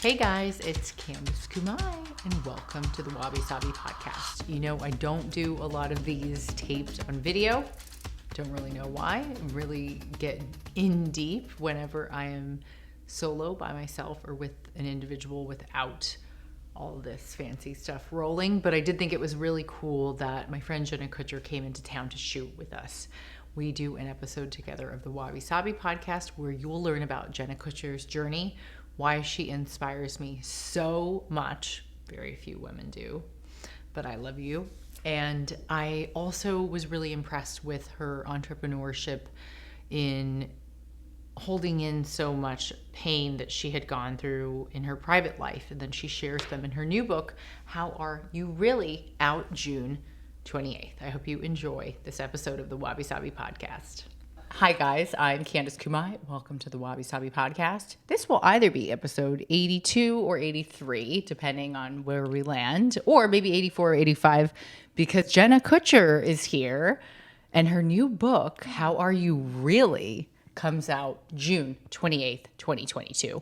Hey guys, it's Candace Kumai and welcome to the Wabi Wabi podcast. You know, I don't do a lot of these taped on video. Don't really know why. I really get in deep whenever I am solo by myself or with an individual without all this fancy stuff rolling. But I did think it was really cool that my friend Jenna Kutcher came into town to shoot with us. We do an episode together of the Wabi Wabi podcast where you'll learn about Jenna Kutcher's journey, why she inspires me so much. Very few women do, but I love you. And I also was really impressed with her entrepreneurship in holding in so much pain that she had gone through in her private life. And then she shares them in her new book, How Are You Really, out June 28th. I hope you enjoy this episode of the Wabi Wabi podcast. Hi guys, I'm Candace Kumai. Welcome to the Wabi Wabi podcast. This will either be episode 82 or 83, depending on where we land, or maybe 84 or 85, because Jenna Kutcher is here, and her new book, How Are You Really, comes out June 28th, 2022.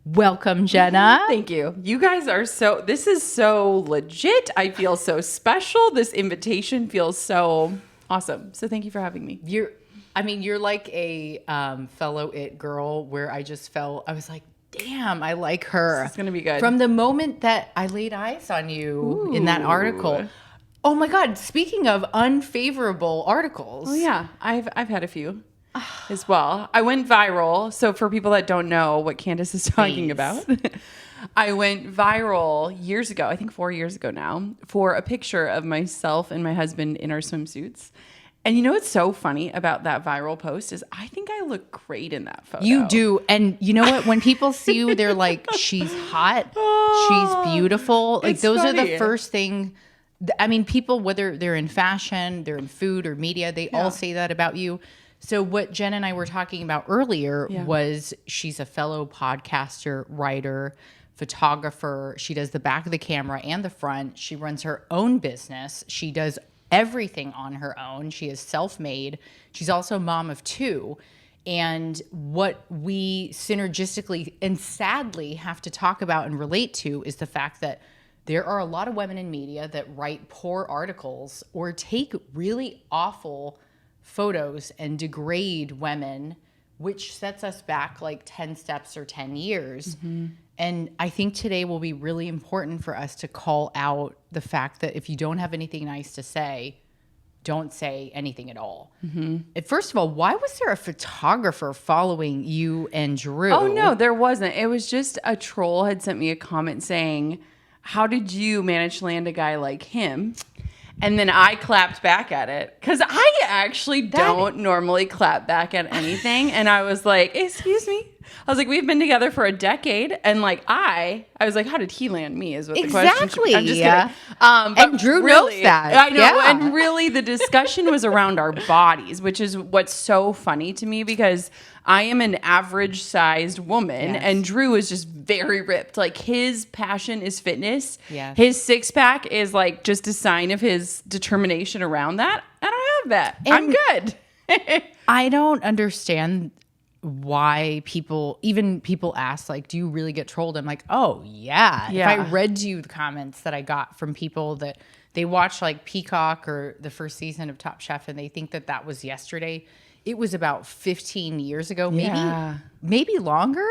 Welcome, Jenna. Thank you. You guys are this is so legit. I feel so special. This invitation feels so awesome. So thank you for having me. You're like a fellow it girl where I was like, damn, I like her. It's going to be good. From the moment that I laid eyes on you in that article. Oh my God. Speaking of unfavorable articles. Oh yeah. I've had a few as well. I went viral. So for people that don't know what Candace is talking about, I went viral years ago, I think 4 years ago now, for a picture of myself and my husband in our swimsuits. And you know what's so funny about that viral post is I think I look great in that photo. You do. And you know what? When people see you, they're like, she's hot. She's beautiful. Like those are the first thing. I mean, people, whether they're in fashion, they're in food or media, they all say that about you. So what Jen and I were talking about earlier was she's a fellow podcaster, writer, photographer. She does the back of the camera and the front. She runs her own business. She does everything on her own. She is self-made. She's also a mom of two. And what we synergistically and sadly have to talk about and relate to is the fact that there are a lot of women in media that write poor articles or take really awful photos and degrade women, which sets us back like 10 steps or 10 years. Mm-hmm. And I think today will be really important for us to call out the fact that if you don't have anything nice to say, don't say anything at all. Mm-hmm. First of all, why was there a photographer following you and Drew? Oh, no, there wasn't. It was just a troll had sent me a comment saying, how did you manage to land a guy like him? And then I clapped back at it because I actually don't normally clap back at anything. And I was like, excuse me. I was like, we've been together for a decade. And like, I was like, how did he land me is what the question should be. I'm just kidding. And Drew knows that. I know. Yeah. And really the discussion was around our bodies, which is what's so funny to me because I am an average sized woman and Drew is just very ripped. Like his passion is fitness. Yes. His six pack is like just a sign of his determination around that. I don't have that. And I'm good. I don't understand why people ask, like, do you really get trolled? I'm like, oh, yeah. If I read to you the comments that I got from people that they watch like Peacock or the first season of Top Chef and they think that was yesterday. It was about 15 years ago, maybe longer.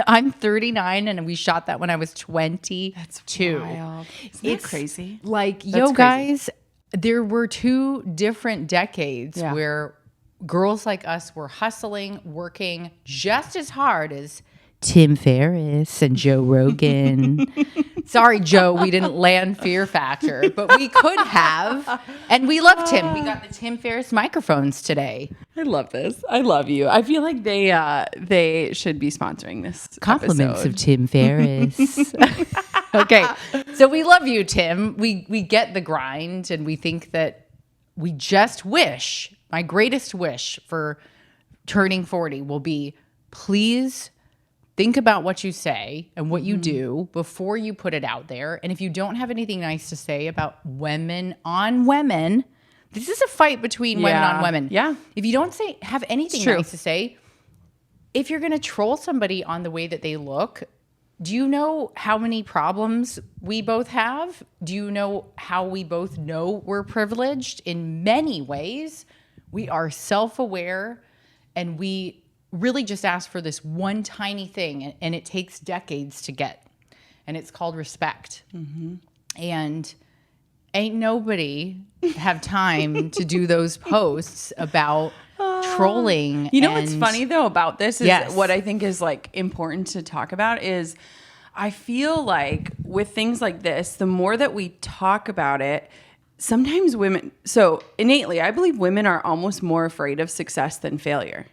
I'm 39 and we shot that when I was 22. That's wild. Isn't that crazy? Like, guys, there were two different decades where girls like us were hustling, working just as hard as Tim Ferriss and Joe Rogan. Sorry, Joe, we didn't land Fear Factor, but we could have. And we loved Tim. We got the Tim Ferriss microphones today. I love this. I love you. I feel like they should be sponsoring this Compliments episode. Of Tim Ferriss. Okay, so we love you, Tim. We get the grind, and we think that we just wish, my greatest wish for turning 40 will be, please think about what you say and what you do before you put it out there. And if you don't have anything nice to say about women on women, this is a fight between women on women. Yeah. If you don't have anything nice to say, if you're going to troll somebody on the way that they look, do you know how many problems we both have? Do you know how we both know we're privileged? In many ways, we are self-aware, and we really just ask for this one tiny thing, and it takes decades to get. And it's called respect. Mm-hmm. And ain't nobody have time to do those posts about trolling. You know what's funny though about this is Yes. what I think is like important to talk about is I feel like with things like this, the more that we talk about it, sometimes women, so innately, I believe women are almost more afraid of success than failure.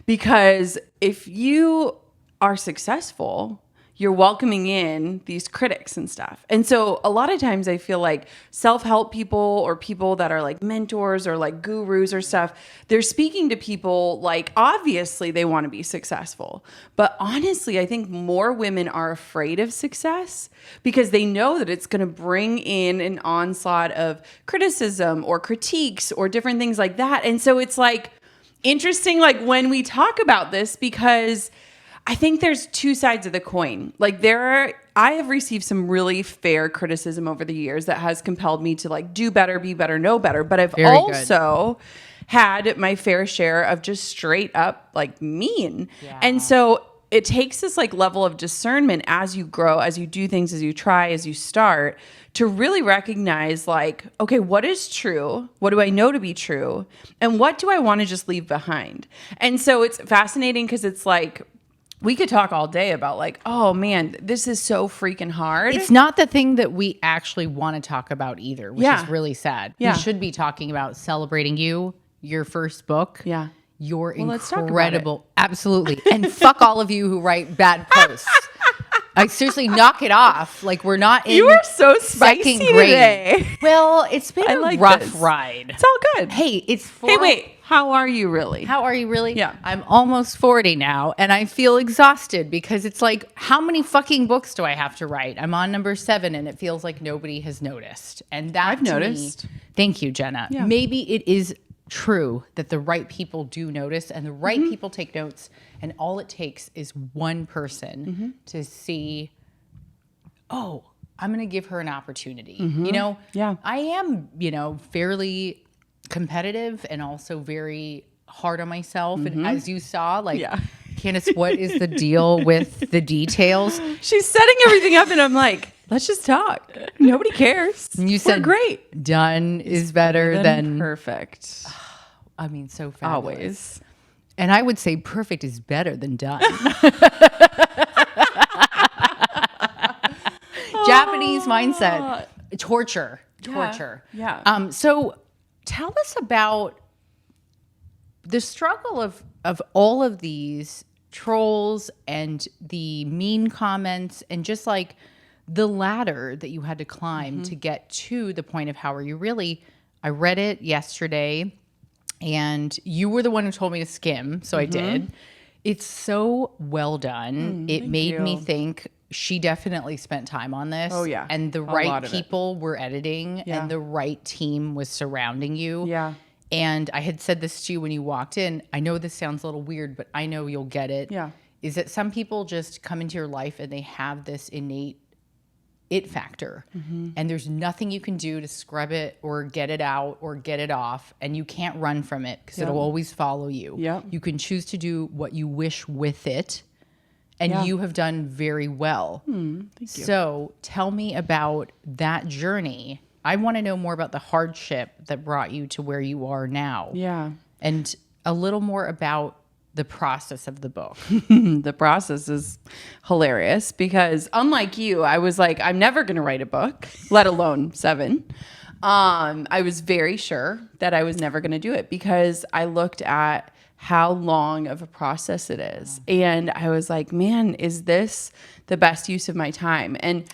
Because if you are successful, you're welcoming in these critics and stuff. And so a lot of times I feel like self-help people or people that are like mentors or like gurus or stuff, they're speaking to people like obviously they want to be successful. But honestly, I think more women are afraid of success because they know that it's going to bring in an onslaught of criticism or critiques or different things like that. And so it's like interesting like when we talk about this because I think there's two sides of the coin. Like I have received some really fair criticism over the years that has compelled me to like do better, be better, know better. But I've also had my fair share of just straight up like mean. Yeah. And so it takes this like level of discernment as you grow, as you do things, as you try, as you start to really recognize like, okay, what is true? What do I know to be true? And what do I want to just leave behind? And so it's fascinating because it's like, we could talk all day about like, oh man, this is so freaking hard. It's not the thing that we actually want to talk about either, which is really sad. Yeah. We should be talking about celebrating you, your first book. Yeah. You're incredible. Absolutely. And fuck all of you who write bad posts. Like seriously, knock it off. Like we're not in. You are so spicy today. Well, it's been a rough ride. It's all good. Hey, Hey, wait. How are you really? How are you really? Yeah. I'm almost 40 now, and I feel exhausted because it's like, how many fucking books do I have to write? I'm on number 7, and it feels like nobody has noticed. And that I've noticed. Thank you, Jenna. Yeah. Maybe it is true that the right people do notice, and the right people take notes, and all it takes is one person to see, oh, I'm going to give her an opportunity. You know? Yeah. I am, fairly competitive and also very hard on myself. And as you saw, like, Candace, what is the deal with the details? She's setting everything up and I'm like, let's just talk. Nobody cares. And you said, great. Done is better than perfect. I mean, so fabulous. Always. And I would say perfect is better than done. Japanese mindset. Torture. Yeah. So tell us about the struggle of all of these trolls and the mean comments and just like the ladder that you had to climb to get to the point of how are you really. I read it yesterday and you were the one who told me to skim. So I did. It's so well done. It made me think she definitely spent time on this. Oh, yeah. And the right people were editing and the right team was surrounding you. Yeah. And I had said this to you when you walked in. I know this sounds a little weird, but I know you'll get it. Yeah. Is that some people just come into your life and they have this innate it factor. And there's nothing you can do to scrub it or get it out or get it off. And you can't run from it because it'll always follow you. Yep. You can choose to do what you wish with it. And you have done very well. Thank you. So tell me about that journey. I want to know more about the hardship that brought you to where you are now. Yeah. And a little more about the process of the book. The process is hilarious because unlike you, I was like, I'm never going to write a book, let alone 7. I was very sure that I was never going to do it because I looked at how long of a process it is. And I was like, man, is this the best use of my time? And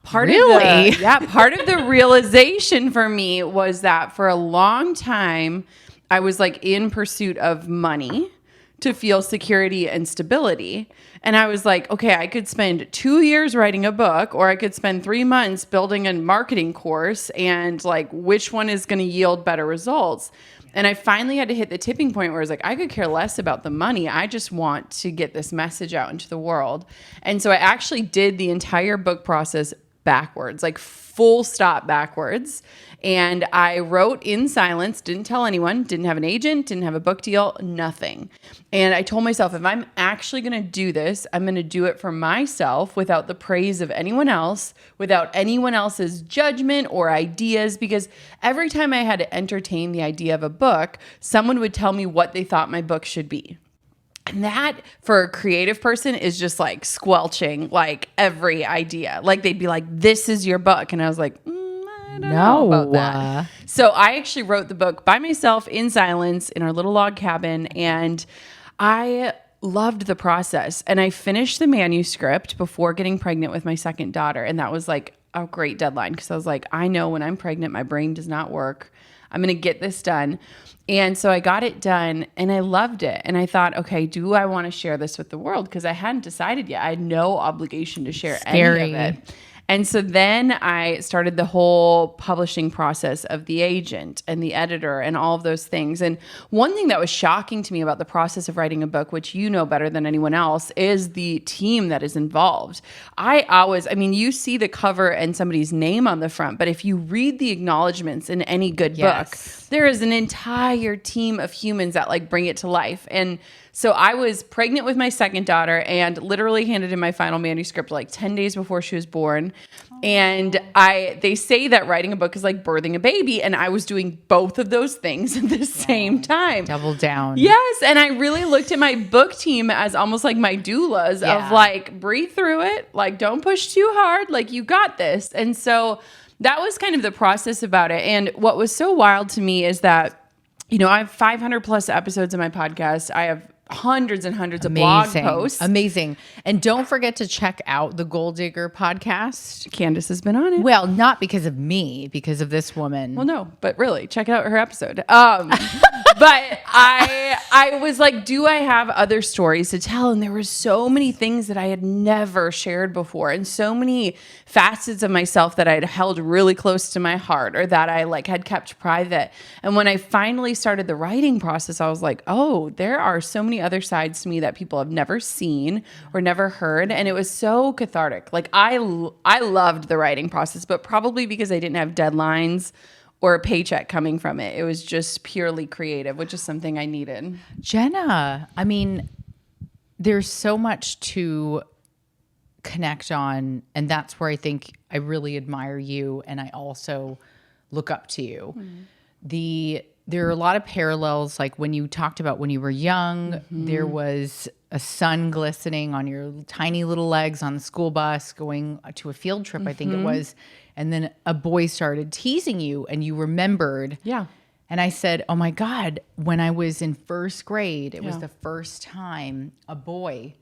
part of the realization for me was that for a long time, I was like in pursuit of money to feel security and stability. And I was like, okay, I could spend 2 years writing a book, or I could spend 3 months building a marketing course, and like, which one is going to yield better results? And I finally had to hit the tipping point where I was like, I could care less about the money. I just want to get this message out into the world. And so I actually did the entire book process backwards, like full stop backwards. And I wrote in silence, didn't tell anyone, didn't have an agent, didn't have a book deal, nothing. And I told myself, if I'm actually going to do this, I'm going to do it for myself without the praise of anyone else, without anyone else's judgment or ideas, because every time I had to entertain the idea of a book, someone would tell me what they thought my book should be. And that, for a creative person, is just like squelching like every idea. Like they'd be like, this is your book. And I was like, I don't know about that. So I actually wrote the book by myself in silence in our little log cabin. And I loved the process. And I finished the manuscript before getting pregnant with my second daughter. And that was like a great deadline, because I was like, I know when I'm pregnant, my brain does not work. I'm going to get this done. And so I got it done and I loved it. And I thought, okay, do I want to share this with the world? Because I hadn't decided yet. I had no obligation to share any of it. And so then I started the whole publishing process of the agent and the editor and all of those things. And one thing that was shocking to me about the process of writing a book, which you know better than anyone else, is the team that is involved. You see the cover and somebody's name on the front, but if you read the acknowledgments in any good book, there is an entire team of humans that like bring it to life. And so I was pregnant with my second daughter and literally handed in my final manuscript like 10 days before she was born. And they say that writing a book is like birthing a baby. And I was doing both of those things at the same time. Double down. Yes. And I really looked at my book team as almost like my doulas of like, breathe through it. Like, don't push too hard. Like, you got this. And so that was kind of the process about it. And what was so wild to me is that, you know, I have 500 plus episodes of my podcast. I have hundreds and hundreds of blog posts. Amazing. And don't forget to check out the Gold Digger podcast. Candace has been on it. Well, not because of me, because of this woman. Well, no, but really, check out her episode. But I was like, do I have other stories to tell? And there were so many things that I had never shared before, and so many facets of myself that I had held really close to my heart, or that I like had kept private. And when I finally started the writing process, I was like, oh, there are so many other sides to me that people have never seen or never heard. And it was so cathartic. Like I loved the writing process, but probably because I didn't have deadlines or a paycheck coming from it. It was just purely creative, which is something I needed. Jenna, I mean, there's so much to connect on, and that's where I think I really admire you, and I also look up to you. There are a lot of parallels, like when you talked about when you were young, there was a sun glistening on your tiny little legs on the school bus going to a field trip, I think it was. And then a boy started teasing you and you remembered. Yeah. And I said, oh my God, when I was in first grade, it was the first time a boy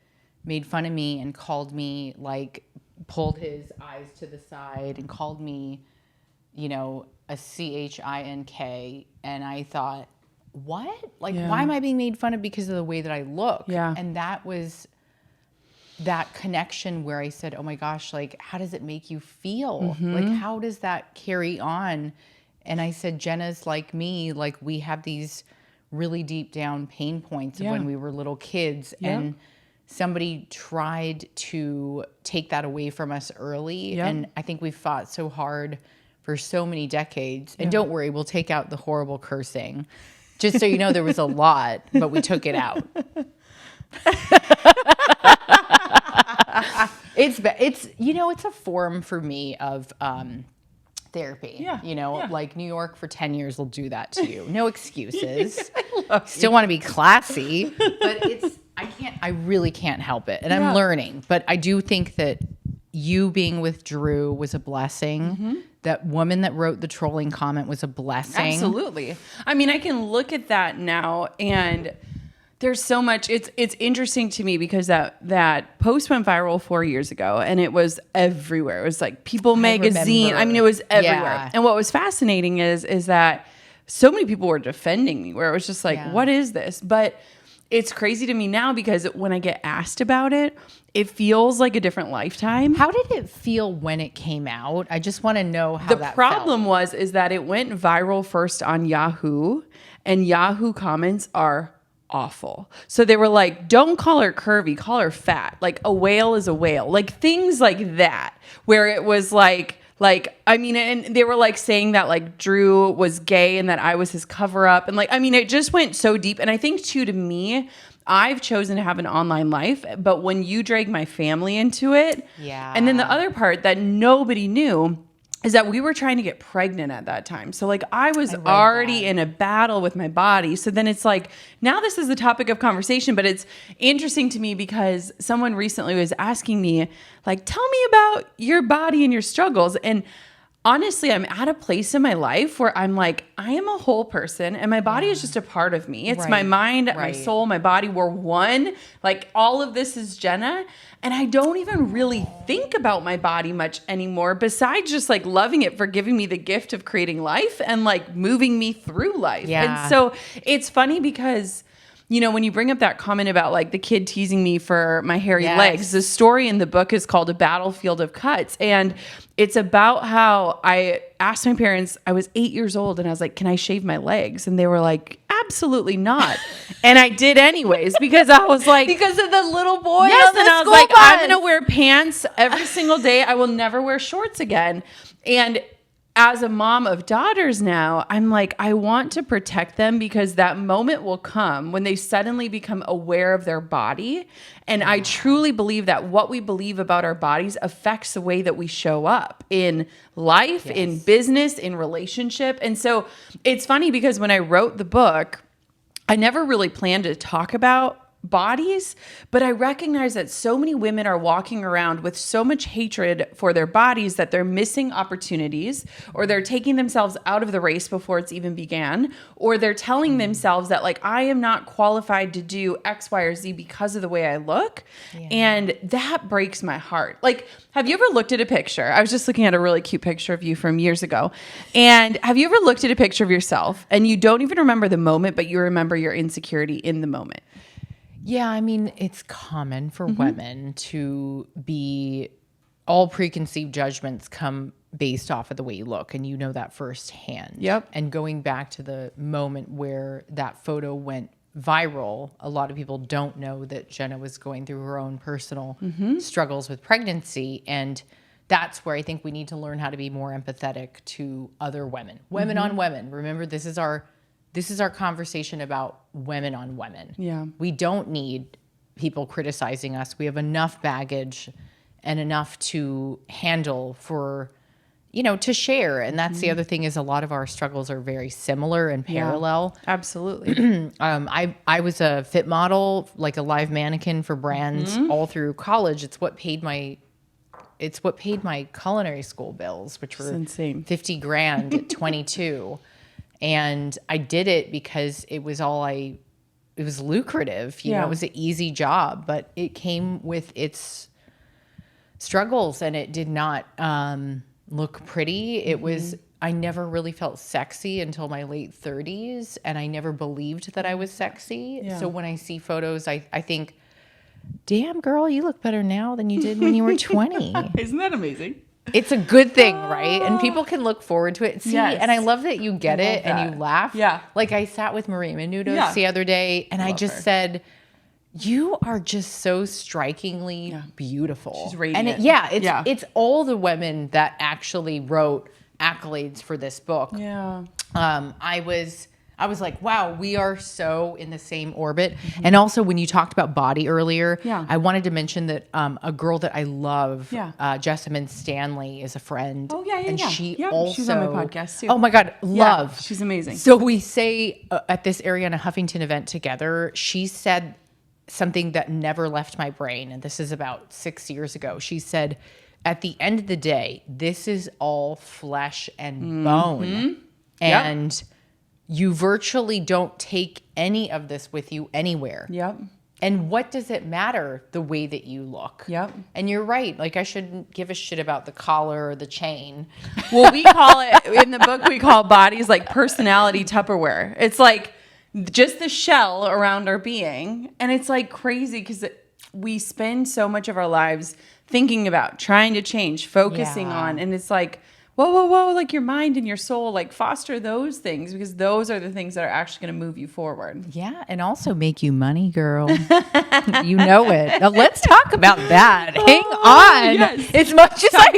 made fun of me and called me, like pulled his eyes to the side and called me, you know, a CHINK. And I thought, what? Like, why am I being made fun of because of the way that I look? Yeah. And that was that connection where I said, oh my gosh, like, how does it make you feel? Like, how does that carry on? And I said, Jenna's like me, like we have these really deep down pain points of when we were little kids. And somebody tried to take that away from us early. And I think we fought so hard for so many decades. And don't worry, we'll take out the horrible cursing. Just so you know, there was a lot, but we took it out. It's you know, it's a form for me of therapy. Like New York for 10 years will do that to you. No excuses. Still want to be classy, but I really can't help it. And I'm learning, but I do think that you being with Drew was a blessing. That woman that wrote the trolling comment was a blessing. Absolutely. I mean, I can look at that now and there's so much. It's interesting to me because that post went viral 4 years ago and it was everywhere. It was like People magazine. I mean, it was everywhere. Yeah. And what was fascinating is that so many people were defending me where it was just like, what is this? But it's crazy to me now because when I get asked about it, it feels like a different lifetime. How did it feel when it came out? I just want to know how The that problem felt. is that it went viral first on Yahoo, and Yahoo comments are awful. So they were like, don't call her curvy, call her fat. Like a whale is a whale. Like things like that, where it was like, I mean, and they were like saying that like Drew was gay and that I was his cover up. And like, I mean, it just went so deep. And I think too, to me, I've chosen to have an online life, but when you drag my family into it, Yeah. and then the other part that nobody knew is that we were trying to get pregnant at that time. So like I was already in a battle with my body. So then it's like, now this is the topic of conversation, but it's interesting to me because someone recently was asking me like, tell me about your body and your struggles. And honestly, I'm at a place in my life where I'm like, I am a whole person and my body is just a part of me. It's my mind, my soul, my body. We're one. Like all of this is Jenna. And I don't even really think about my body much anymore besides just like loving it for giving me the gift of creating life and like moving me through life. Yeah. And so it's funny because, you know, when you bring up that comment about like the kid teasing me for my hairy legs, the story in the book is called A Battlefield of Cuts. And it's about how I asked my parents, I was 8 years old and I was like, can I shave my legs? And they were like, absolutely not. And I did anyways because I was like, Because of the little boy yes, on the and I was school like, bus. I'm going to wear pants every single day. I will never wear shorts again. And as a mom of daughters now, I'm like, I want to protect them because that moment will come when they suddenly become aware of their body. And I truly believe that what we believe about our bodies affects the way that we show up in life, in business, in relationship. And so it's funny because when I wrote the book, I never really planned to talk about bodies, but I recognize that so many women are walking around with so much hatred for their bodies that they're missing opportunities, or they're taking themselves out of the race before it's even began, or they're telling themselves that like, I am not qualified to do X, Y, or Z because of the way I look. Yeah. And that breaks my heart. Like, have you ever looked at a picture? I was just looking at a really cute picture of you from years ago. And have you ever looked at a picture of yourself and you don't even remember the moment, but you remember your insecurity in the moment? Yeah, I mean, it's common for women to be all preconceived judgments come based off of the way you look, and you know that firsthand. Yep. And going back to the moment where that photo went viral, a lot of people don't know that Jenna was going through her own personal struggles with pregnancy, and that's where I think we need to learn how to be more empathetic to other women. Women on women. Remember, this is our conversation about women on women. Yeah. We don't need people criticizing us. We have enough baggage and enough to handle for, you know, to share. And that's the other thing is a lot of our struggles are very similar and parallel. Yeah, absolutely. I was a fit model, like a live mannequin for brands all through college. It's what paid my culinary school bills, which were insane. $50,000 at 22. And I did it because it was lucrative. You know, it was an easy job, but it came with its struggles and it did not look pretty. It was, I never really felt sexy until my late 30s, and I never believed that I was sexy. Yeah. So when I see photos, I think, damn girl, you look better now than you did when you were 20. Isn't that amazing? It's a good thing, right? And people can look forward to it. See, and I love that you get it and you laugh. Yeah. Like I sat with Maria Menounos the other day and I just said, you are just so strikingly beautiful. She's radiant. And it's all the women that actually wrote accolades for this book. Yeah. I was like, wow, we are so in the same orbit. And also when you talked about body earlier, I wanted to mention that a girl that I love, Jessamine Stanley, is a friend. Oh, yeah. And she also... She's on my podcast, too. Oh, my God. Love. She's amazing. So we say at this Ariana Huffington event together, she said something that never left my brain. And this is about 6 years ago. She said, at the end of the day, this is all flesh and bone. And... you virtually don't take any of this with you anywhere. Yep. And what does it matter the way that you look? Yep. And you're right. Like I shouldn't give a shit about the collar or the chain. Well, we call it, in the book, we call bodies like personality Tupperware. It's like, just the shell around our being. And it's like crazy because we spend so much of our lives thinking about trying to change, focusing on, and it's like, whoa, like your mind and your soul, like foster those things because those are the things that are actually going to move you forward. Yeah, and also make you money, girl. You know it. Now let's talk about that. Hang on. Yes. As much as I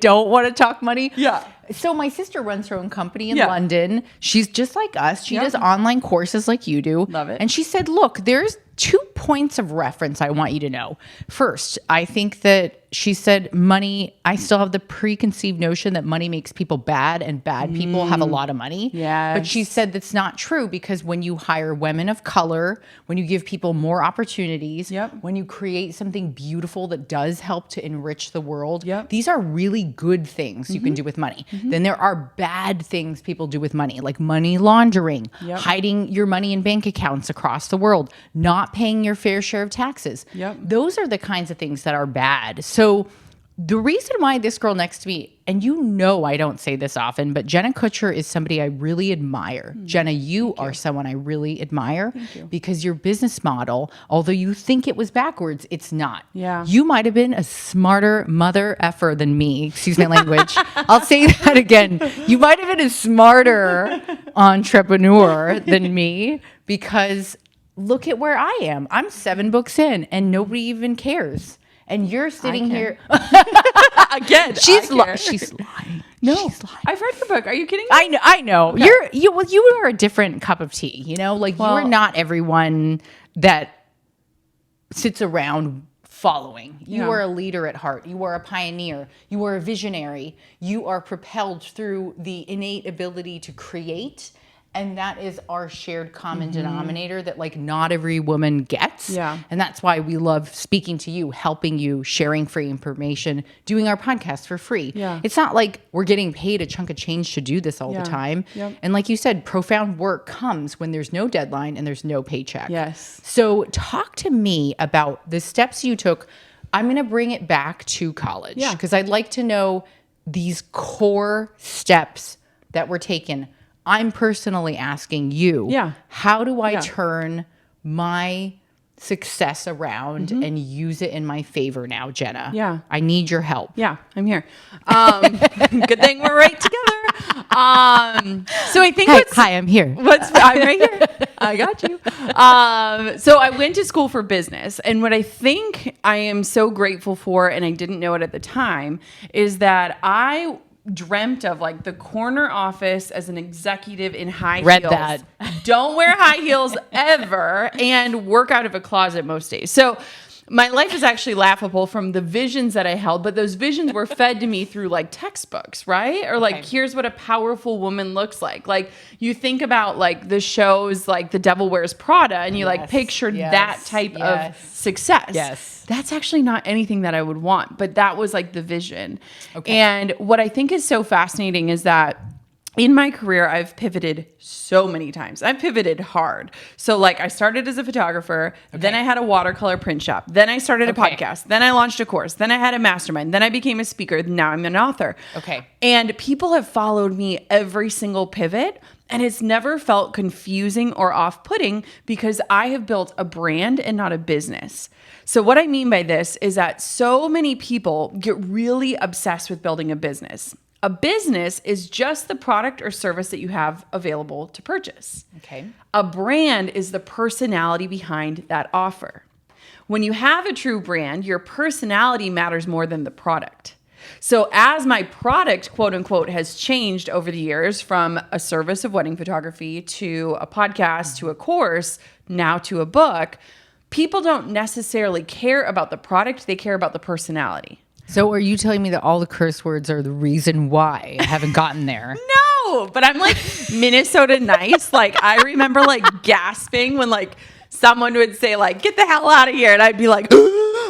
don't want to talk money. Yeah. So my sister runs her own company in London. She's just like us. She does online courses like you do. Love it. And she said, look, there's 2 points of reference I want you to know. First, I think that she said money, I still have the preconceived notion that money makes people bad and bad people have a lot of money. Yes. But she said that's not true because when you hire women of color, when you give people more opportunities, when you create something beautiful that does help to enrich the world, these are really good things you can do with money. Then there are bad things people do with money, like money laundering, hiding your money in bank accounts across the world, not paying your fair share of taxes. Those are the kinds of things that are bad. So the reason why this girl next to me, and you know I don't say this often, but Jenna Kutcher is somebody I really admire. Jenna, you are someone I really admire because your business model, although you think it was backwards, it's not. Yeah. You might have been a smarter mother effer than me. Excuse my language. I'll say that again. You might have been a smarter entrepreneur than me because look at where I am. I'm 7 books in and nobody even cares. And you're sitting here again. She's lying. No, she's lying. I've read your book. Are you kidding me? I know. Okay. You are a different cup of tea. You know, like you're not everyone that sits around following. You are a leader at heart. You are a pioneer. You are a visionary. You are propelled through the innate ability to create. And that is our shared common denominator that like not every woman gets. Yeah. And that's why we love speaking to you, helping you, sharing free information, doing our podcast for free. Yeah. It's not like we're getting paid a chunk of change to do this all the time. And like you said, profound work comes when there's no deadline and there's no paycheck. Yes. So talk to me about the steps you took. I'm going to bring it back to college because I'd like to know these core steps that were taken. I'm personally asking you, how do I turn my success around and use it in my favor now, Jenna? Yeah. I need your help. Yeah, I'm here. Good thing we're right together. So I think Hi, I'm here. I'm right here. I got you. So I went to school for business. And what I think I am so grateful for, and I didn't know it at the time, is that I dreamt of like the corner office as an executive in high heels. Read that. Don't wear high heels ever and work out of a closet most days. So my life is actually laughable from the visions that I held, but those visions were fed to me through like textbooks, right? Or like, here's what a powerful woman looks like. Like you think about like the shows like The Devil Wears Prada and you like pictured that type of success. Yes. That's actually not anything that I would want, but that was like the vision. Okay. And what I think is so fascinating is that in my career, I've pivoted so many times. I've pivoted hard. So like I started as a photographer, then I had a watercolor print shop, then I started a podcast, then I launched a course, then I had a mastermind, then I became a speaker, now I'm an author. Okay. And people have followed me every single pivot, and it's never felt confusing or off-putting because I have built a brand and not a business. So what I mean by this is that so many people get really obsessed with building a business. A business is just the product or service that you have available to purchase. Okay. A brand is the personality behind that offer. When you have a true brand, your personality matters more than the product. So as my product, quote unquote, has changed over the years from a service of wedding photography to a podcast to a course, now to a book, people don't necessarily care about the product, they care about the personality. So are you telling me that all the curse words are the reason why I haven't gotten there? No, but I'm like Minnesota nice. Like I remember like gasping when like someone would say like, get the hell out of here. And I'd be like,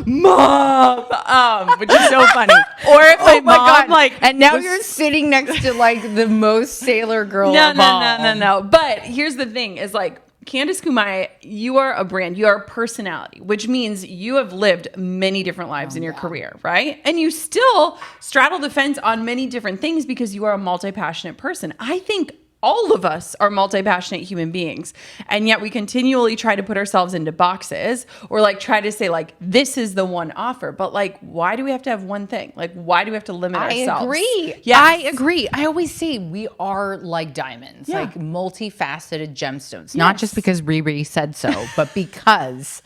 Mom, which is so funny. Or if my mom like, and now you're sitting next to like the most sailor girl of all. No. But here's the thing is like, Candace Kumai, you are a brand, you are a personality, which means you have lived many different lives in your career, right? And you still straddle the fence on many different things because you are a multi-passionate person. I think all of us are multi-passionate human beings. And yet we continually try to put ourselves into boxes or like try to say like, this is the one offer. But like, why do we have to have one thing? Like, why do we have to limit ourselves? I agree. Yes. I agree. I always say we are like diamonds, like multifaceted gemstones, not just because Riri said so, but because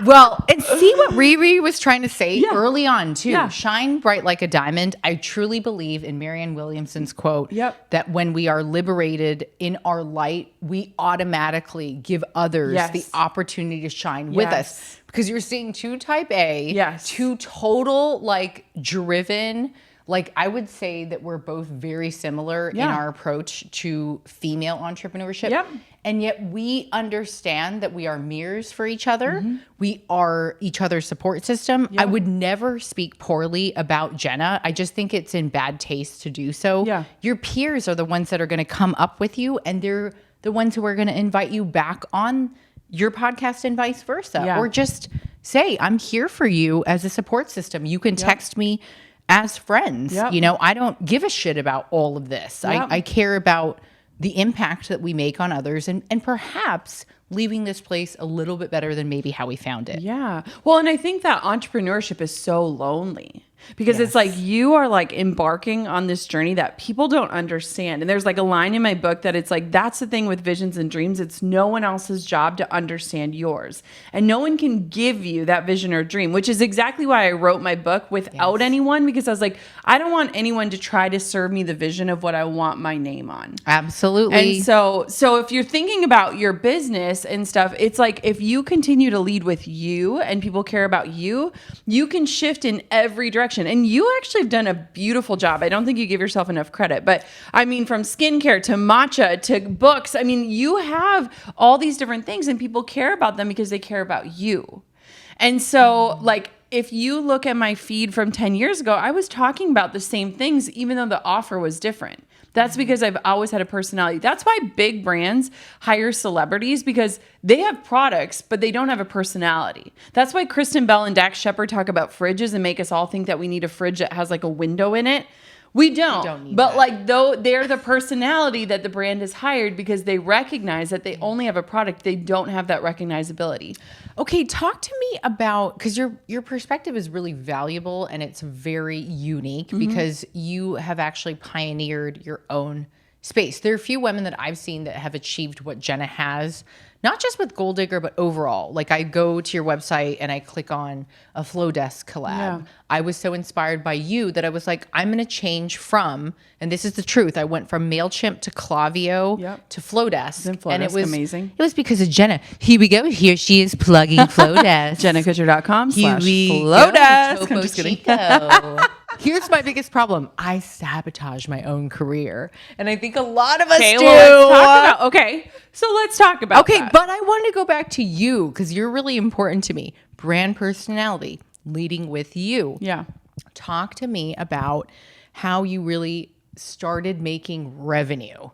and see what Riri was trying to say early on too. Yeah. Shine bright like a diamond. I truly believe in Marianne Williamson's quote that when we are liberated in our light, we automatically give others the opportunity to shine with us. Because you're seeing two type A, two total like driven. Like I would say that we're both very similar in our approach to female entrepreneurship. Yep. And yet we understand that we are mirrors for each other. Mm-hmm. We are each other's support system. Yep. I would never speak poorly about Jenna. I just think it's in bad taste to do so. Yeah. Your peers are the ones that are going to come up with you, and they're the ones who are going to invite you back on your podcast and vice versa. Yeah. Or just say, I'm here for you as a support system. You can text me as friends. Yep. You know, I don't give a shit about all of this. Yep. I care about the impact that we make on others and perhaps leaving this place a little bit better than maybe how we found it. Yeah. Well, and I think that entrepreneurship is so lonely because it's like you are like embarking on this journey that people don't understand. And there's like a line in my book that it's like, that's the thing with visions and dreams. It's no one else's job to understand yours. And no one can give you that vision or dream, which is exactly why I wrote my book without anyone, because I was like, I don't want anyone to try to serve me the vision of what I want my name on. Absolutely. And so if you're thinking about your business and stuff, it's like, if you continue to lead with you and people care about you, you can shift in every direction. And you actually have done a beautiful job. I don't think you give yourself enough credit, but I mean, from skincare to matcha to books, I mean, you have all these different things and people care about them because they care about you. And so like, if you look at my feed from 10 years ago, I was talking about the same things, even though the offer was different. That's because I've always had a personality. That's why big brands hire celebrities, because they have products, but they don't have a personality. That's why Kristen Bell and Dax Shepard talk about fridges and make us all think that we need a fridge that has like a window in it. We don't need but that. Like, though they're the personality that the brand has hired because they recognize that they only have a product. They don't have that recognizability. Okay, talk to me about, because your perspective is really valuable and it's very unique because you have actually pioneered your own space. There are a few women that I've seen that have achieved what Jenna has, not just with Gold Digger, but overall. Like I go to your website and I click on a Flow Desk collab. Yeah. I was so inspired by you that I was like, I'm going to change from, and this is the truth, I went from MailChimp to Klaviyo to Flow Desk. And it was amazing. It was because of Jenna. Here we go. Here she is plugging Flow Desk. JennaKutcher.com/FlowDesk. I'm just kidding. Here's my biggest problem. I sabotage my own career. And I think a lot of us do. Well, let's talk about that. But I wanted to go back to you because you're really important to me. Brand personality, leading with you. Yeah. Talk to me about how you really started making revenue.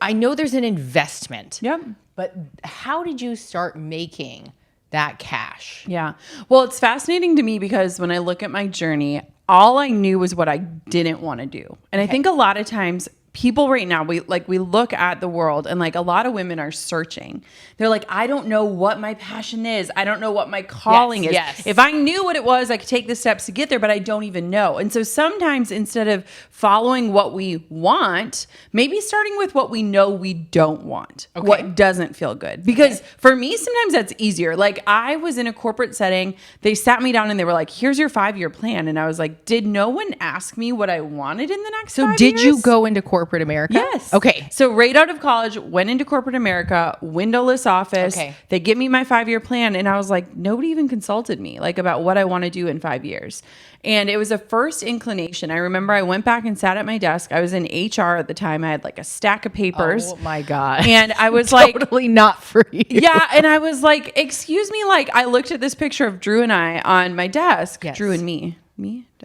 I know there's an investment. Yep. But how did you start making that cash? Yeah. Well, it's fascinating to me because when I look at my journey, all I knew was what I didn't want to do. And I think a lot of times people right now, we look at the world and like a lot of women are searching. They're like, I don't know what my passion is. I don't know what my calling is. Yes. If I knew what it was, I could take the steps to get there, but I don't even know. And so sometimes instead of following what we want, maybe starting with what we know we don't want, what doesn't feel good. Because for me, sometimes that's easier. Like I was in a corporate setting. They sat me down and they were like, here's your 5-year plan. And I was like, did no one ask me what I wanted in the next 5 years? So did you go into corporate America? Yes. Okay. So right out of college, went into corporate America, windowless office. Okay. They give me my 5-year plan. And I was like, nobody even consulted me like about what I want to do in 5 years. And it was a first inclination. I remember I went back and sat at my desk. I was in HR at the time. I had like a stack of papers. Oh my God. And I was like, totally not for you. Yeah. And I was like, excuse me. Like I looked at this picture of Drew and I on my desk. Yes. Drew and me.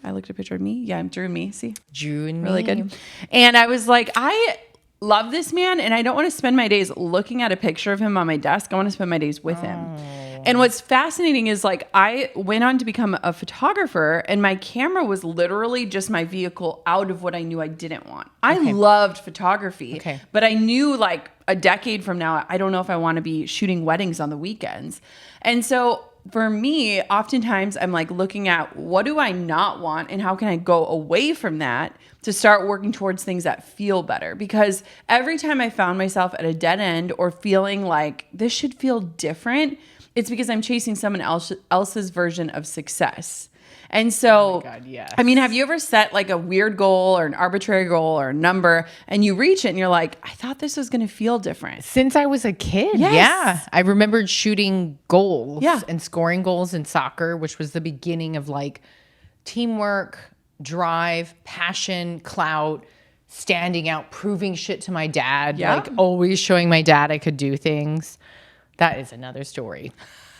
I looked at a picture of me. Yeah, I'm Drew and me. See? Drew and really me. Good. And I was like, I love this man and I don't want to spend my days looking at a picture of him on my desk. I want to spend my days with him. And what's fascinating is like I went on to become a photographer, and my camera was literally just my vehicle out of what I knew I didn't want. I loved photography, but I knew like a decade from now, I don't know if I want to be shooting weddings on the weekends. And so for me, oftentimes I'm like looking at what do I not want and how can I go away from that to start working towards things that feel better. Because every time I found myself at a dead end or feeling like this should feel different, it's because I'm chasing someone else's version of success. And so, oh my God, yes. I mean, have you ever set like a weird goal or an arbitrary goal or a number and you reach it and you're like, I thought this was going to feel different? Since I was a kid, Yes. yeah. I remembered shooting goals Yeah. and scoring goals in soccer, which was the beginning of like teamwork, drive, passion, clout, standing out, proving shit to my dad, Yeah. like always showing my dad I could do things. That is another story.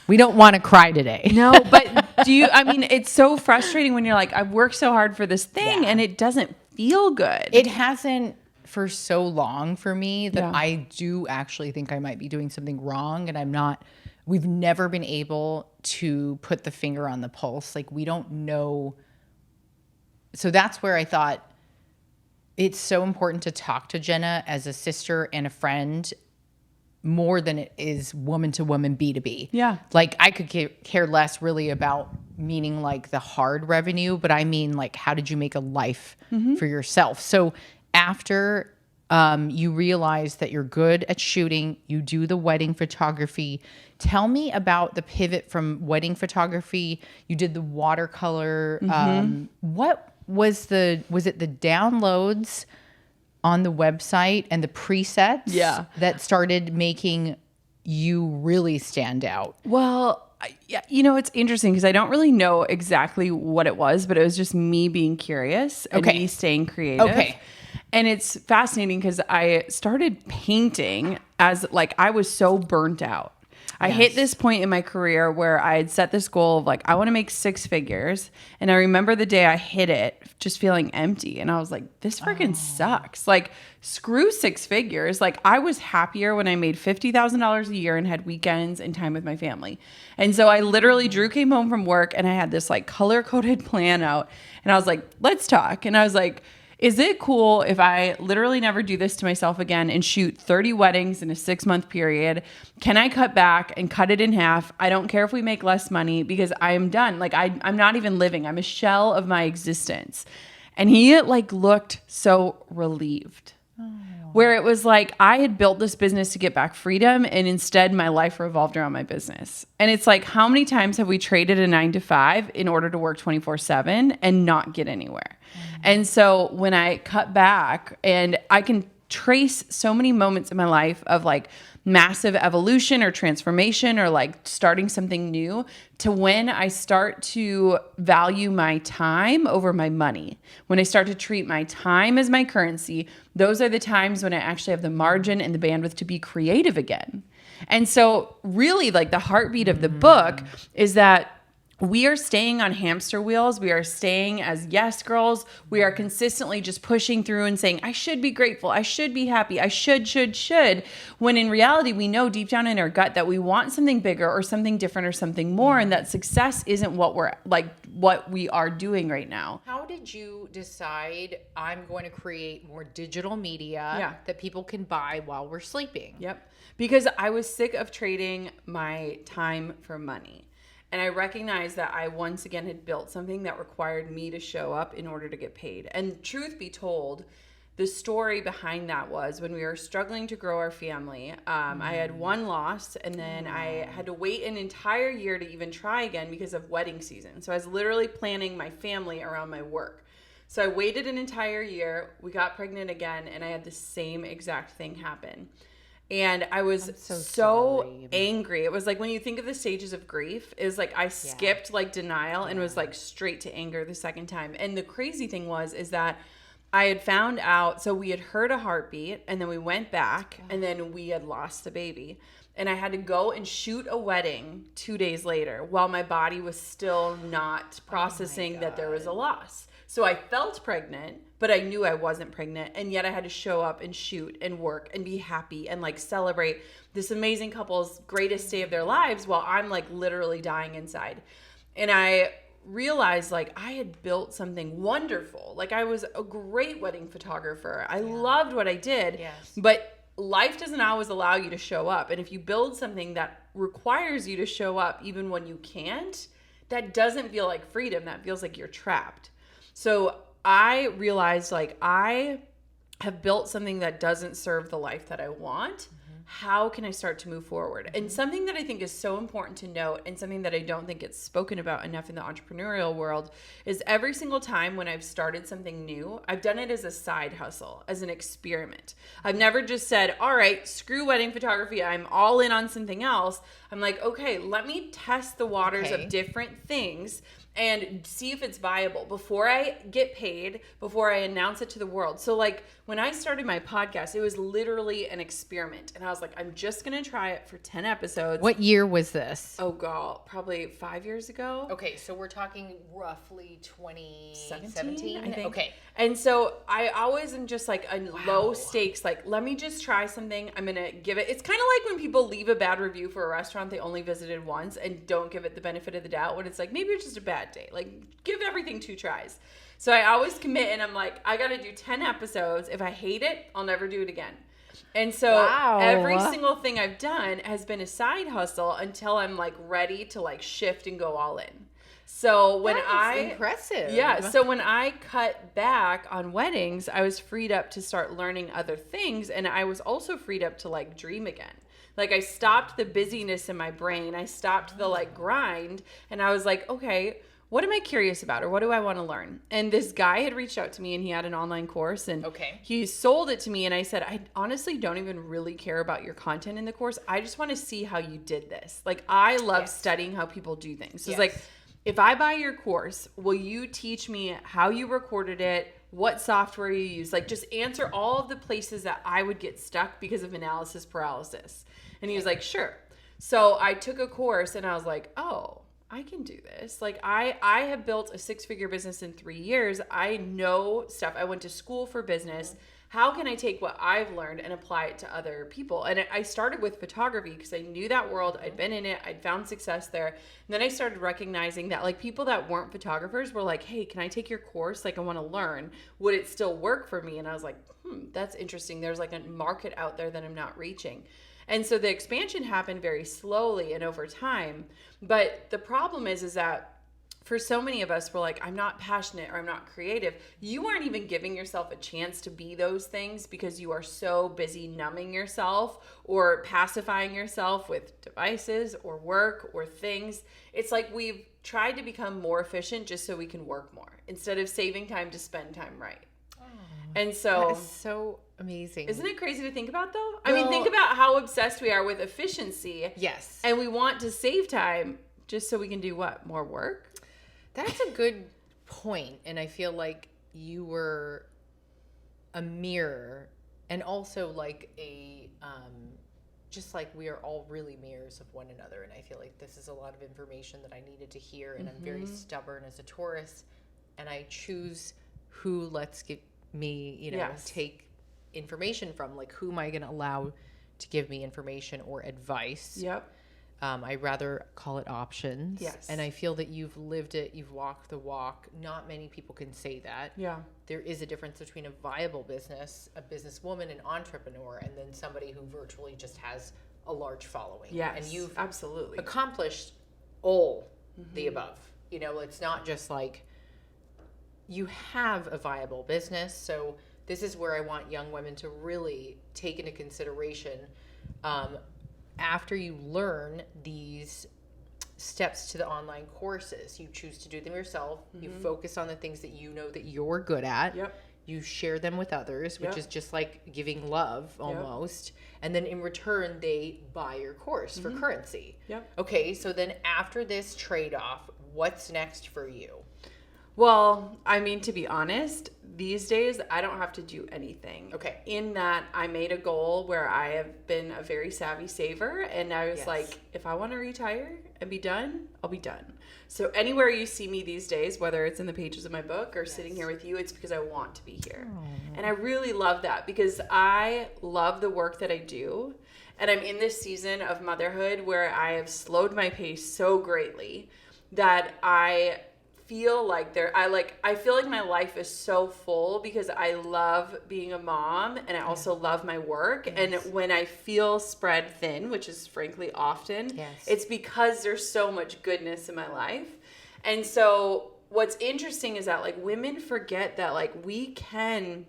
We don't want to cry today. No, but I mean, it's so frustrating when you're like, I've worked so hard for this thing and it doesn't feel good. It hasn't for so long for me that Yeah. I do actually think I might be doing something wrong, and we've never been able to put the finger on the pulse. Like we don't know. So that's where I thought it's so important to talk to Jenna as a sister and a friend more than it is woman to woman, B2B. Yeah. Like I could care less really about meaning like the hard revenue, but I mean like how did you make a life for yourself? So after you realize that you're good at shooting, you do the wedding photography. Tell me about the pivot from wedding photography. You did the watercolor. What was it the downloads on the website and the presets that started making you really stand out? Well, you know, it's interesting because I don't really know exactly what it was, but it was just me being curious and me staying creative. Okay. And it's fascinating because I started painting as like I was so burnt out. I hit this point in my career where I had set this goal of like, I want to make 6 figures. And I remember the day I hit it just feeling empty. And I was like, this freaking sucks. Like, screw 6 figures. Like, I was happier when I made $50,000 a year and had weekends and time with my family. And so I literally, Drew came home from work and I had this like color-coded plan out. And I was like, let's talk. And I was like, is it cool if I literally never do this to myself again and shoot 30 weddings in a 6-month period? Can I cut back and cut it in half? I don't care if we make less money because I am done. Like I'm not even living. I'm a shell of my existence. And he like looked so relieved. Where it was like I had built this business to get back freedom and instead my life revolved around my business. And it's like, how many times have we traded a 9-to-5 in order to work 24/7 and not get anywhere? And so when I cut back, and I can trace so many moments in my life of like massive evolution or transformation or like starting something new to when I start to value my time over my money. When I start to treat my time as my currency, those are the times when I actually have the margin and the bandwidth to be creative again. And so really like the heartbeat of the book is that we are staying on hamster wheels. We are staying as yes girls. We are consistently just pushing through and saying, I should be grateful. I should be happy. I should. When in reality, we know deep down in our gut that we want something bigger or something different or something more. And that success isn't what we are doing right now. How did you decide I'm going to create more digital media that people can buy while we're sleeping? Yep. Because I was sick of trading my time for money. And I recognized that I once again had built something that required me to show up in order to get paid. And truth be told, the story behind that was when we were struggling to grow our family, I had one loss and then I had to wait an entire year to even try again because of wedding season. So I was literally planning my family around my work. So I waited an entire year, we got pregnant again, and I had the same exact thing happen. And I was so angry. It was like when you think of the stages of grief, it was like I skipped like denial and was like straight to anger the second time. And the crazy thing is that I had found out, so we had heard a heartbeat and then we went back and then we had lost the baby. And I had to go and shoot a wedding 2 days later while my body was still not processing that there was a loss. So I felt pregnant, but I knew I wasn't pregnant. And yet I had to show up and shoot and work and be happy and like celebrate this amazing couple's greatest day of their lives while I'm like literally dying inside. And I realized like I had built something wonderful. Like I was a great wedding photographer. I loved what I did. Yes. But life doesn't always allow you to show up. And if you build something that requires you to show up even when you can't, that doesn't feel like freedom. That feels like you're trapped. So I realized like I have built something that doesn't serve the life that I want. How can I start to move forward? And something that I think is so important to note, and something that I don't think gets spoken about enough in the entrepreneurial world, is every single time when I've started something new, I've done it as a side hustle, as an experiment. I've never just said, all right, screw wedding photography, I'm all in on something else. I'm like, okay, let me test the waters of different things and see if it's viable before I get paid, before I announce it to the world. So like when I started my podcast, it was literally an experiment. And I was like, I'm just going to try it for 10 episodes. What year was this? Oh, God, probably 5 years ago. Okay, so we're talking roughly 2017, I think. Okay. And so I always am just like a low stakes, like, let me just try something. I'm going to give it. It's kind of like when people leave a bad review for a restaurant they only visited once and don't give it the benefit of the doubt when it's like, maybe it's just a bad day. Like, give everything 2 tries. So I always commit and I'm like, I got to do 10 episodes. If I hate it, I'll never do it again. And so every single thing I've done has been a side hustle until I'm like ready to like shift and go all in. So when That's impressive. Yeah. So when I cut back on weddings, I was freed up to start learning other things. And I was also freed up to like dream again. Like I stopped the busyness in my brain. I stopped the like grind. And I was like, okay, what am I curious about, or what do I want to learn? And this guy had reached out to me and he had an online course and he sold it to me. And I said, I honestly don't even really care about your content in the course. I just want to see how you did this. Like I love studying how people do things. So it's like, if I buy your course, will you teach me how you recorded it, what software you use? Like just answer all of the places that I would get stuck because of analysis paralysis. And he was like, sure. So I took a course and I was like, oh, I can do this. Like I have built a 6-figure business in 3 years. I know stuff. I went to school for business. How can I take what I've learned and apply it to other people? And I started with photography because I knew that world. I'd been in it. I'd found success there. And then I started recognizing that like people that weren't photographers were like, hey, can I take your course? Like I want to learn. Would it still work for me? And I was like, that's interesting. There's like a market out there that I'm not reaching. And so the expansion happened very slowly and over time. But the problem is that for so many of us, we're like, I'm not passionate or I'm not creative. You aren't even giving yourself a chance to be those things because you are so busy numbing yourself or pacifying yourself with devices or work or things. It's like we've tried to become more efficient just so we can work more instead of saving time to spend time right. And so that is so amazing. Isn't it crazy to think about though? I mean, think about how obsessed we are with efficiency. Yes. And we want to save time just so we can do what? More work? That's a good point. And I feel like you were a mirror and also like a, just like we are all really mirrors of one another. And I feel like this is a lot of information that I needed to hear. And I'm very stubborn as a Taurus. And I choose who lets me, you know, take information from. Like, who am I going to allow to give me information or advice? Yep. I rather call it options. Yes. And I feel that you've lived it, you've walked the walk. Not many people can say that. Yeah. There is a difference between a viable business, a businesswoman, an entrepreneur, and then somebody who virtually just has a large following. Yes. And you've absolutely accomplished all the above. You know, it's not just like you have a viable business. So this is where I want young women to really take into consideration, after you learn these steps to the online courses, you choose to do them yourself. You focus on the things that you know that you're good at. Yep. You share them with others, which is just like giving love almost. And then in return, they buy your course for currency. Yep. Okay, so then after this trade-off, what's next for you? Well, I mean, to be honest, these days I don't have to do anything. Okay. In that I made a goal where I have been a very savvy saver, and I was like, if I want to retire and be done, I'll be done. So anywhere you see me these days, whether it's in the pages of my book or sitting here with you, it's because I want to be here. And I really love that because I love the work that I do. And I'm in this season of motherhood where I have slowed my pace so greatly that I feel like I feel like my life is so full because I love being a mom and I also love my work. And when I feel spread thin, which is frankly often, it's because there's so much goodness in my life. And so what's interesting is that like women forget that like we can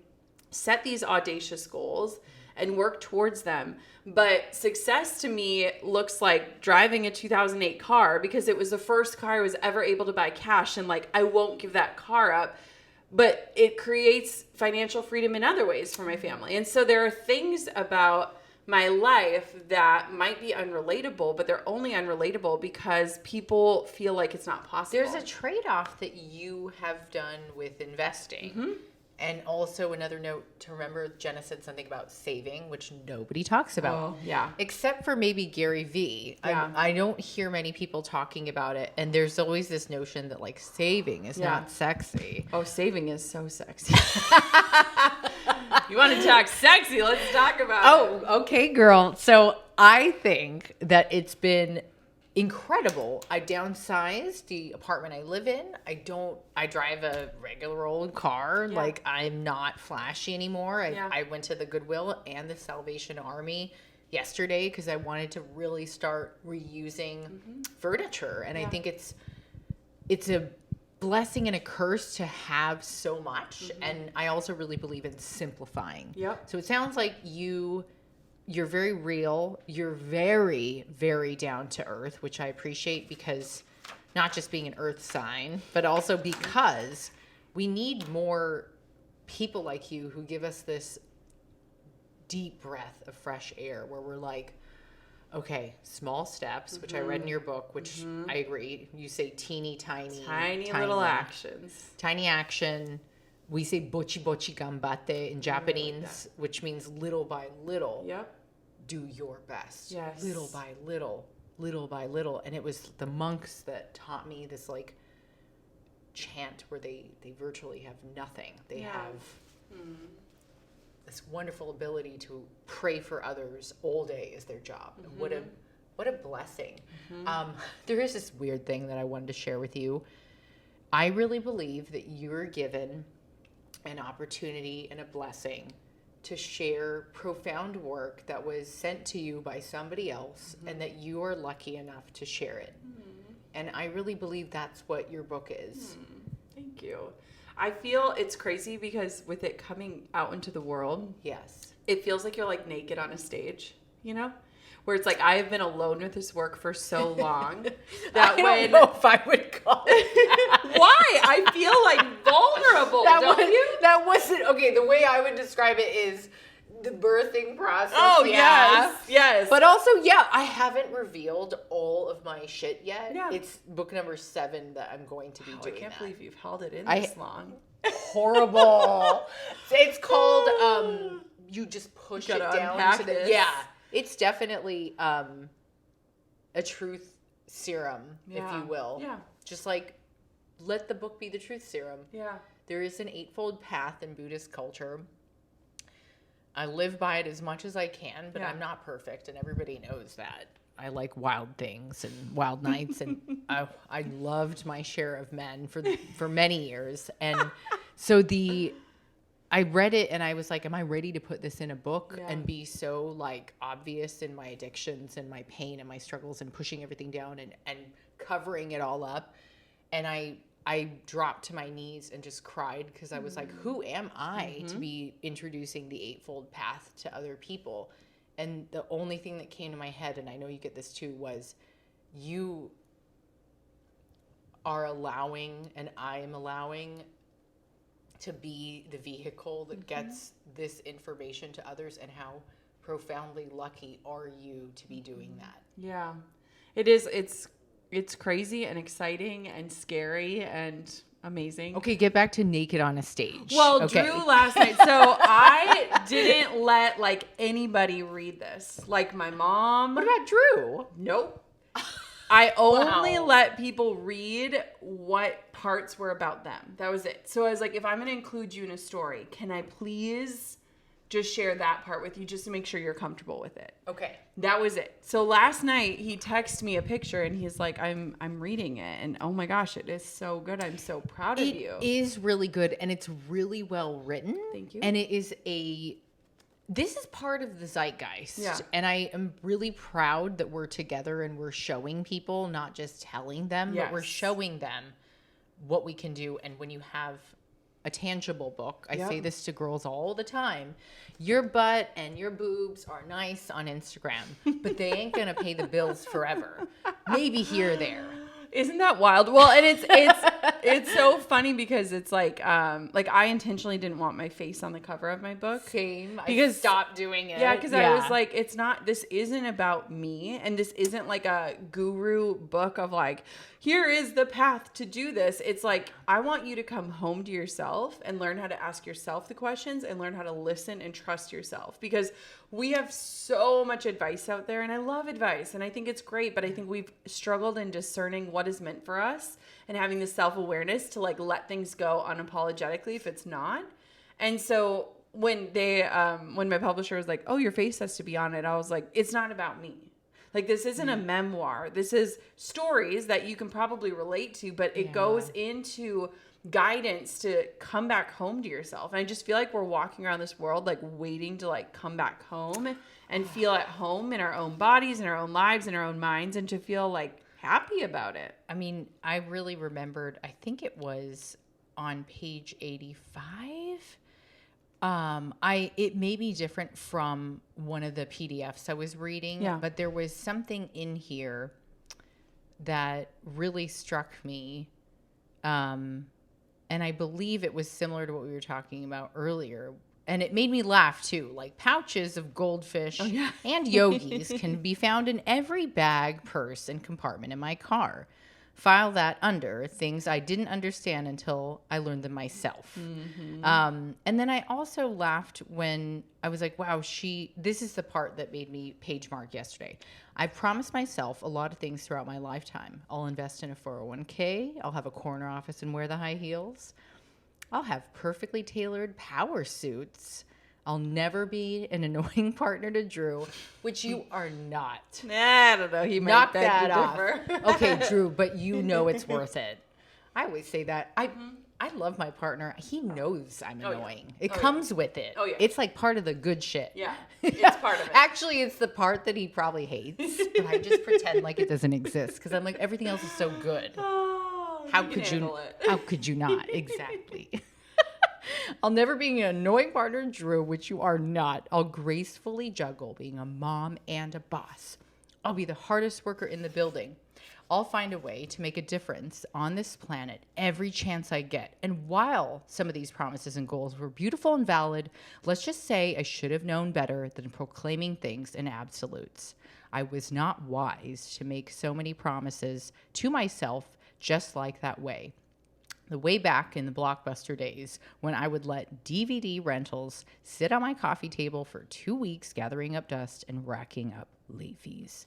set these audacious goals and work towards them. But success to me looks like driving a 2008 car because it was the first car I was ever able to buy cash. And like, I won't give that car up, but it creates financial freedom in other ways for my family. And so there are things about my life that might be unrelatable, but they're only unrelatable because people feel like it's not possible. There's a trade-off that you have done with investing. And also another note to remember, Jenna said something about saving, which nobody talks about. Except for maybe Gary Vee. I don't hear many people talking about it. And there's always this notion that like saving is not sexy. Oh, saving is so sexy. You want to talk sexy? Let's talk about it. Oh, okay, girl. So I think that it's been incredible. I downsized the apartment I live in. I drive a regular old car. Like I'm not flashy anymore. I went to the Goodwill and the Salvation Army yesterday because I wanted to really start reusing furniture. And I think it's a blessing and a curse to have so much. And I also really believe in simplifying. So it sounds like you're very real. You're very, very down to earth, which I appreciate because not just being an earth sign, but also because we need more people like you who give us this deep breath of fresh air where we're like, okay, small steps, which I read in your book, which I agree. You say tiny little actions. Tiny action. We say bochi bochi gambate in Japanese, which means little by little. Do your best. Little by little, little by little. And it was the monks that taught me this like chant where they virtually have nothing. They have this wonderful ability to pray for others all day is their job. And what a blessing. There is this weird thing that I wanted to share with you. I really believe that you're given an opportunity and a blessing to share profound work that was sent to you by somebody else and that you are lucky enough to share it. And I really believe that's what your book is. Thank you. I feel it's crazy because with it coming out into the world, it feels like you're like naked on a stage, you know? Where it's like I have been alone with this work for so long that I don't know if I would call it that. Why? I feel like vulnerable. That wasn't okay. The way I would describe it is the birthing process. Oh yes. But also, I haven't revealed all of my shit yet. It's book number 7 that I'm going to be doing. I can't believe you've held it in this long. Horrible. It's called you just push it down to the It's definitely a truth serum, if you will. Just like let the book be the truth serum. There is an 8-fold path in Buddhist culture. I live by it as much as I can, but I'm not perfect, and everybody knows that. I like wild things and wild nights, and I loved my share of men for many years. And so I read it and I was like, am I ready to put this in a book and be so like obvious in my addictions and my pain and my struggles and pushing everything down and covering it all up? And I dropped to my knees and just cried because I was like, who am I to be introducing the 8-fold path to other people? And the only thing that came to my head, and I know you get this too, was you are allowing and I am allowing to be the vehicle that gets this information to others, and how profoundly lucky are you to be doing that? Yeah, it is. It's crazy and exciting and scary and amazing. Okay, get back to naked on a stage. Well, okay. Drew last night. So I didn't let like anybody read this. Like my mom. What about Drew? Nope. I only Wow. let people read what parts were about them. That was it. So I was like, if I'm going to include you in a story, can I please just share that part with you just to make sure you're comfortable with it? Okay. That was it. So last night he texted me a picture and he's like, I'm reading it. And oh my gosh, it is so good. I'm so proud of you. It is really good, and it's really well written. Thank you. And this is part of the zeitgeist. Yeah. And I am really proud that we're together and we're showing people, not just telling them, but we're Yes. showing them what we can do. And when you have a tangible book, I say this to girls all the time, your butt and your boobs are nice on Instagram, but they ain't going to pay the bills forever. Maybe here or there. Isn't that wild? Well, and it's so funny because it's like I intentionally didn't want my face on the cover of my book. Same. Because- I stopped doing it. Yeah, because I was like, this isn't about me, and this isn't like a guru book of like, here is the path to do this. It's like, I want you to come home to yourself and learn how to ask yourself the questions and learn how to listen and trust yourself, because we have so much advice out there, and I love advice and I think it's great, but I think we've struggled in discerning what is meant for us and having the self-awareness to like let things go unapologetically if it's not. And so when my publisher was like, oh, your face has to be on it, I was like, it's not about me. Like, this isn't a memoir. This is stories that you can probably relate to, but it goes into guidance to come back home to yourself. And I just feel like we're walking around this world like waiting to like come back home and feel at home in our own bodies, in our own lives, in our own minds, and to feel like happy about it. I mean, I really remembered, I think it was on page 85. It may be different from one of the PDFs I was reading, but there was something in here that really struck me. And I believe it was similar to what we were talking about earlier. And it made me laugh too. Like, pouches of goldfish and yogis can be found in every bag, purse, and compartment in my car. File that under things I didn't understand until I learned them myself. And then I also laughed when I was like, wow, this is the part that made me page mark yesterday. I promised myself a lot of things throughout my lifetime. I'll invest in a 401k. I'll have a corner office and wear the high heels. I'll have perfectly tailored power suits. I'll never be an annoying partner to Drew, which you are not. I don't know. He might Knock beg that to off. differ. Okay, Drew, but you know it's worth it. I always say that. I love my partner. He knows I'm annoying. It comes with it. Oh, yeah. It's like part of the good shit. Yeah, it's part of it. Actually, it's the part that he probably hates, but I just pretend like it doesn't exist because I'm like, everything else is so good. Oh, How you could can you? handle it. How could you not? Exactly. I'll never be an annoying partner, Drew, which you are not. I'll gracefully juggle being a mom and a boss. I'll be the hardest worker in the building. I'll find a way to make a difference on this planet every chance I get. And while some of these promises and goals were beautiful and valid, let's just say I should have known better than proclaiming things in absolutes. I was not wise to make so many promises to myself just like that way. The way back in the Blockbuster days when I would let DVD rentals sit on my coffee table for 2 weeks, gathering up dust and racking up late fees.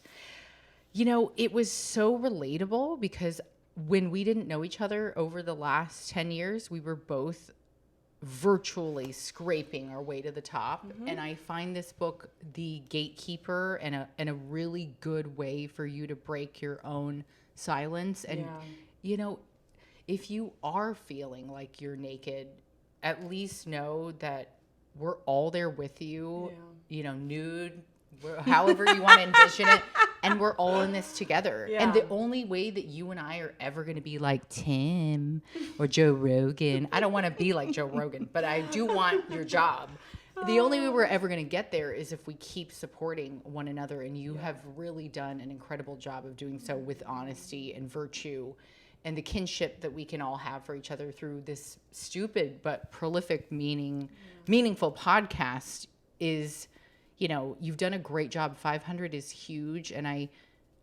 You know, it was so relatable because when we didn't know each other over the last 10 years, we were both virtually scraping our way to the top. Mm-hmm. And I find this book the gatekeeper and a really good way for you to break your own silence. And, you know, if you are feeling like you're naked, at least know that we're all there with you, you know, nude, however you want to envision it. And we're all in this together. Yeah. And the only way that you and I are ever going to be like Tim or Joe Rogan, I don't want to be like Joe Rogan, but I do want your job. The only way we're ever going to get there is if we keep supporting one another. And you have really done an incredible job of doing so with honesty and virtue and the kinship that we can all have for each other through this stupid but prolific, meaningful podcast is... You know, you've done a great job. 500 is huge. And I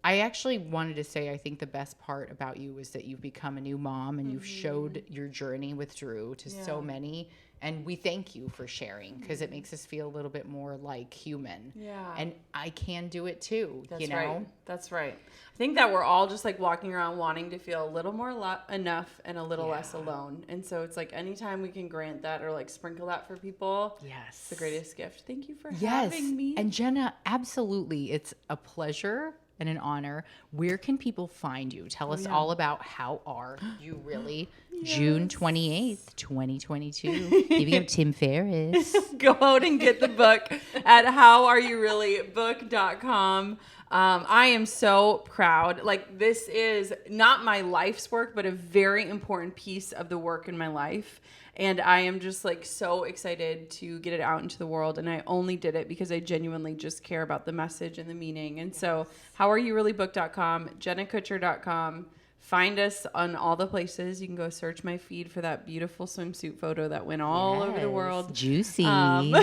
I actually wanted to say, I think the best part about you is that you've become a new mom and you've showed your journey with Drew to so many. And we thank you for sharing because it makes us feel a little bit more like human. Yeah. And I can do it too, That's you know? right. That's right. I think that we're all just like walking around wanting to feel a little more enough and a little less alone. And so it's like anytime we can grant that or like sprinkle that for people, it's the greatest gift. Thank you for having me. And Jenna, absolutely. It's a pleasure and an honor. Where can people find you? Tell us all about How Are You Really? June 28th, 2022. Giving up Tim Ferriss. Go out and get the book at howareyourreallybook.com. I am so proud. Like, this is not my life's work, but a very important piece of the work in my life. And I am just like so excited to get it out into the world. And I only did it because I genuinely just care about the message and the meaning. And so howareyourreallybook.com, jennakutcher.com. Find us on all the places. You can go search my feed for that beautiful swimsuit photo that went all over the world. Juicy. And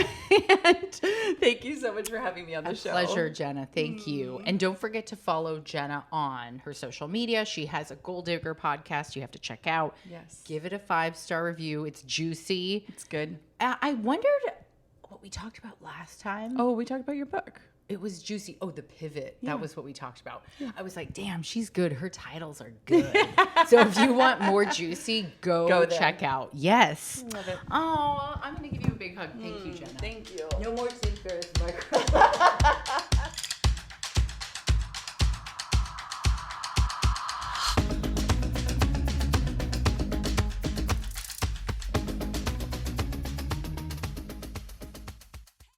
thank you so much for having me on the show. Pleasure, Jenna. Thank you. And don't forget to follow Jenna on her social media. She has a Gold Digger podcast you have to check out. Yes. Give it a 5-star review. It's juicy. It's good. I wondered what we talked about last time. Oh, we talked about your book. It was juicy. Oh, the pivot. That was what we talked about. I was like, damn, she's good. Her titles are good. So if you want more juicy, go check out. Yes. Love it. Oh, I'm going to give you a big hug. Thank you, Jenna. Thank you. No more Tim Ferriss in my